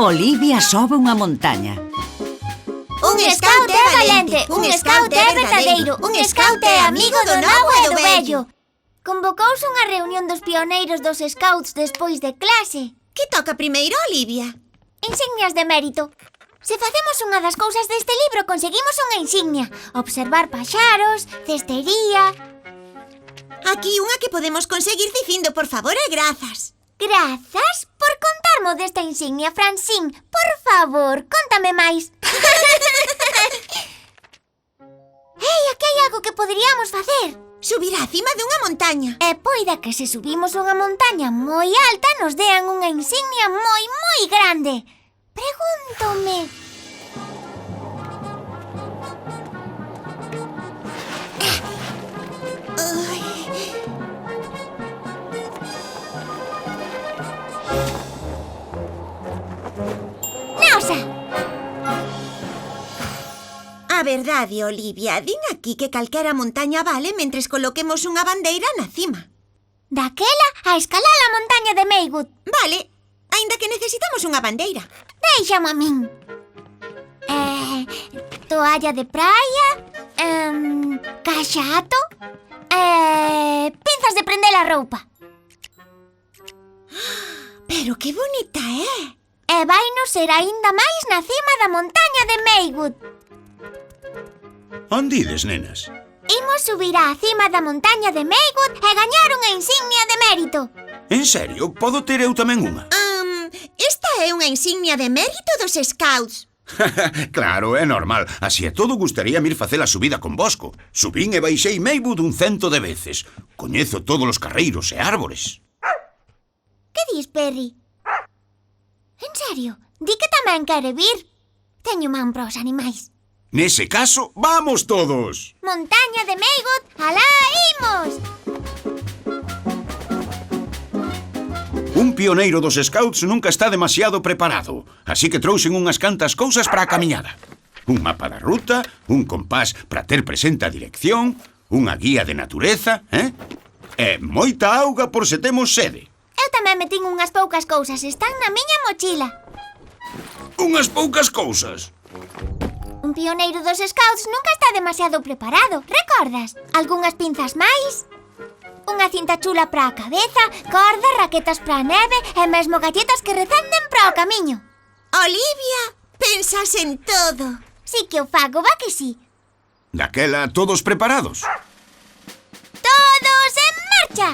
Olivia sobe unha montaña. Un scout é valente, un scout é verdadeiro, un scout é amigo do novo e do vello. Convocouse unha reunión dos pioneiros dos scouts despois de clase. Que toca primeiro, Olivia? Insignias de mérito. Se facemos unha das cousas deste libro, conseguimos unha insignia. Observar paxaros, cestería... Aquí unha que podemos conseguir dicindo por favor e grazas. Grazas por contarmo desta insignia, Francine. Por favor, contame máis. Ei, aquí hai algo que poderíamos facer. Subir á cima dunha montaña. E poida que se subimos unha montaña moi alta nos dean unha insignia moi, moi grande. Pregúntome. Nosa! A verdade, Olivia, din aquí que calquera montaña vale mentres coloquemos unha bandeira na cima. Daquela a escalar a montaña de Maywood. Vale, aínda que necesitamos unha bandeira. Déixame a min. Toalla de praia, caxato, pinzas de prender a roupa. Pero que bonita é. E vainos ser aínda máis na cima da montaña de Maywood. Onde ides, nenas? Imos subir á cima da montaña de Maywood e gañar unha insignia de mérito. En serio? Podo ter eu tamén unha? Esta é unha insignia de mérito dos scouts. Claro, é normal. Así e todo gustaría ir facer a subida con vosco. Subín e baixei Maywood 100 de veces. Coñezo todos os carreiros e árbores. Que dis, Perry? En serio, di que tamén quere vir. Teño man para os animais. Nese caso, vamos todos! Montaña de Maywood, alá imos! Un pioneiro dos Scouts nunca está demasiado preparado, así que trouxen unhas cantas cousas para a camiñada. Un mapa da ruta, un compás para ter presente a dirección, unha guía de natureza, e moita auga por se temos sede. Eu tamén metín unhas poucas cousas, están na miña mochila. Unhas poucas cousas? Un pioneiro dos Scouts nunca está demasiado preparado, recordas? Algúnhas pinzas máis? Unha cinta chula para a cabeza, cordas, raquetas para a neve e mesmo galletas que recenden para o camiño. Olivia, pensas en todo. Si que o fago, va que si. Daquela, todos preparados? ¡Todos en marcha!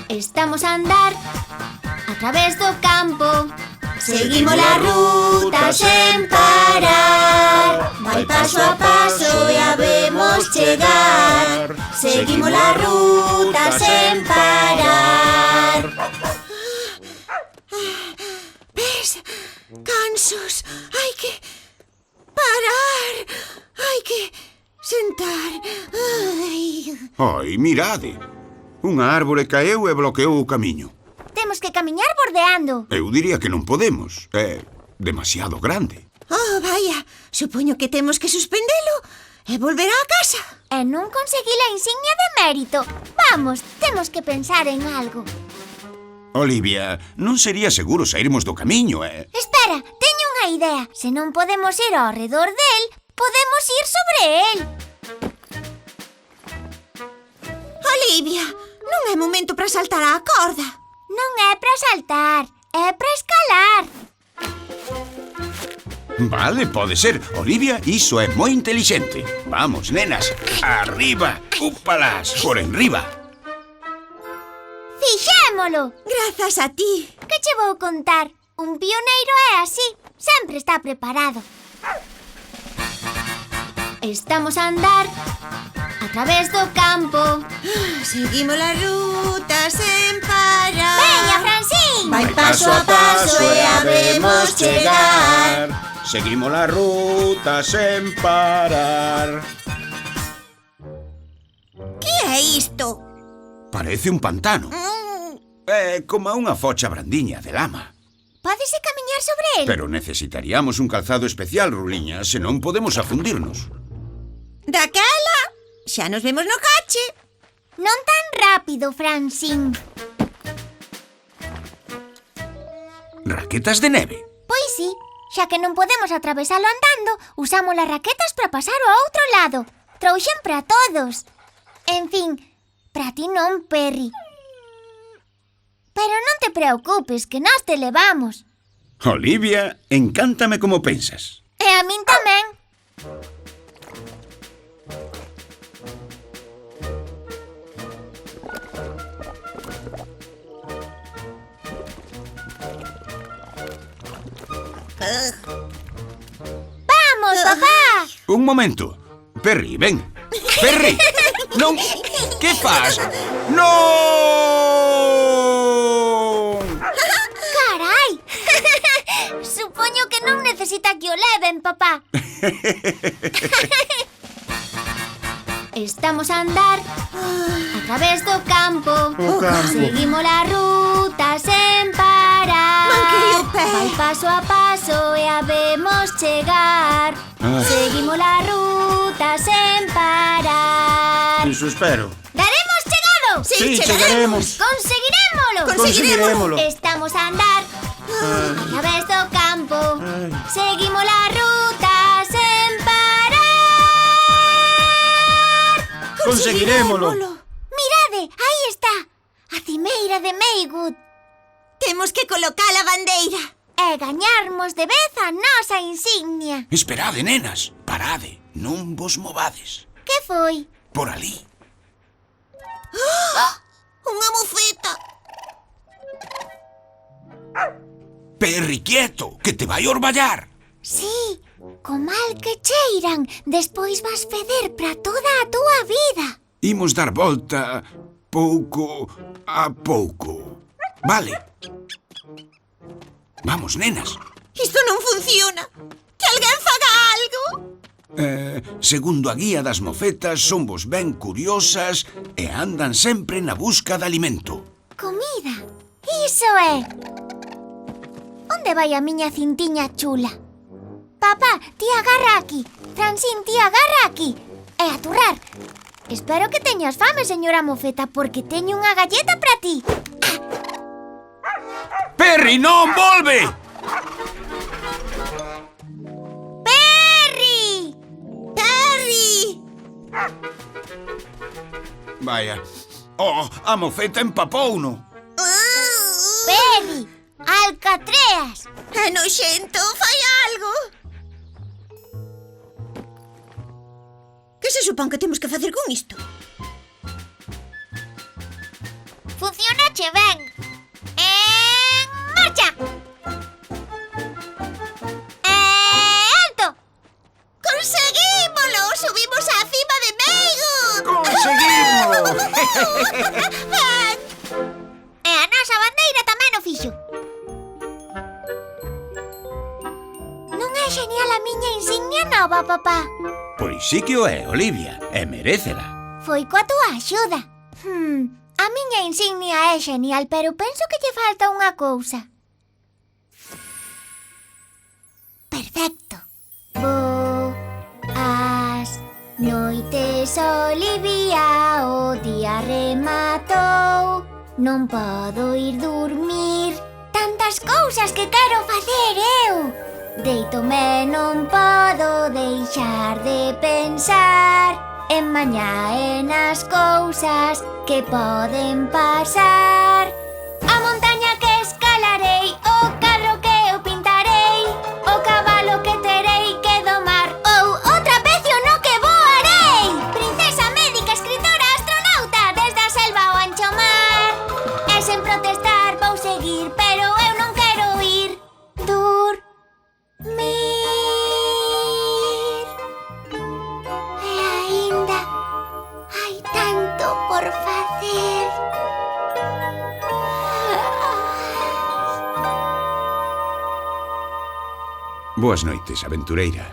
Estamos a andar a través do campo. Seguimos la ruta sen parar. Vai paso a paso e habemos chegar. Seguimos la ruta sen parar. Ves? Cansos. Hai que parar. Hai que sentar. Ai, mirade. Unha árbore caeu e bloqueou o camiño. Temos que camiñar bordeando. Eu diría que non podemos. É demasiado grande. Oh, vaya. Supoño que temos que suspendelo e volver á casa. E non conseguí a insignia de mérito. Vamos, temos que pensar en algo. Olivia, non sería seguro sairmos do camiño, Espera, teño unha idea. Se non podemos ir ao redor del, podemos ir sobre el. Olivia, non é momento para saltar á corda. Non é para saltar, é para escalar. Vale, pode ser. Olivia, iso é moi intelixente. Vamos, nenas, arriba, úpalas, por enriba. Fixémolo! Grazas a ti. Que che vou contar? Un pioneiro é así, sempre está preparado. Estamos a andar a través do campo. Seguimos la ruta sen parar. Veña, Francine! Vai paso a paso e habemos chegar. Seguimos la ruta sen parar. Que é isto? Parece un pantano. É como unha focha brandiña de lama. Pódese camiñar sobre el? Pero necesitaríamos un calzado especial, Ruliña, senón podemos afundirnos. Daquela, xa nos vemos no coche. Non tan rápido, Francine. Raquetas de neve? Pois sí, xa que non podemos atravesalo andando, usamos as raquetas para pasar ao outro lado. Trouxen para todos. En fin, para ti non, Perry. Pero non te preocupes, que nós te levamos. Olivia, encántame como pensas. E a min tamén. Vamos, papá! Un momento. Perry, ven. Perry! Non... Que fas? Non! Carai! Supoño que non necesita que o leven, papá. Estamos a andar a través do campo. Seguimos a ruta sen parar. Manquei o pé. Vai paso a paso e habemos chegar. Seguimos a ruta sen parar. Iso espero. Daremos chegado. Sí, chegaremos. Conseguirémolo. Conseguirémolo. Estamos a andar a través do campo. Seguimos a ruta sen parar. Conseguirémolo. Mirade, aí está. A cimeira de Maywood. Temos que colocar a bandeira. E gañarmos de vez a nosa insignia. Esperade, nenas. Parade. Non vos movades. Que foi? Por ali. Unha moceta. Perry, quieto, que te vai orballar. Sí, co mal que cheiran, despois vas feder para toda a túa vida. Imos dar volta pouco a pouco. Vale. Vamos, nenas. Isto non funciona. Que alguén faga algo. Segundo a guía das mofetas, son vos ben curiosas e andan sempre na busca de alimento. Comida, iso é. Onde vai a miña cintiña chula? Papá, ti agarra aquí. Francín, ti agarra aquí. E a turrar. Espero que teñas fame, señora mofeta, porque teño unha galleta para ti. Perry, non volve! ¡Perry! Perry. Vaya. Oh, a mofeta empapouno. ¡Perry! ¡Alcatreas! É noxento, fai algo. Que se supón que temos que facer con isto? Funciona che ben. En marcha. Alto. Conseguímolo. Subimos á cima de Maywood. Conseguimos! E a nosa bandeira tamén o fixo. Non é genial a miña insignia nova, papá? Pois sí que o é, Olivia, e merécela. Foi coa túa axuda. A miña insignia é genial, pero penso que lle falta unha cousa. Perfecto. Boas noites, Olivia, o día rematou. Non podo ir dormir. Tantas cousas que quero facer eu. Deítome, non podo deixar de pensar en mañá e nas cousas que poden pasar. A montaña que escalarei, o carro que eu pintarei, o cabalo que terei que domar, ou o trapecio no que voarei. Princesa, médica, escritora, astronauta, desde a selva ao ancho mar. E sen protestar vou seguir, pero eu non quero ir dormir. E aínda hai tanto por facer. Boas noites, aventureira.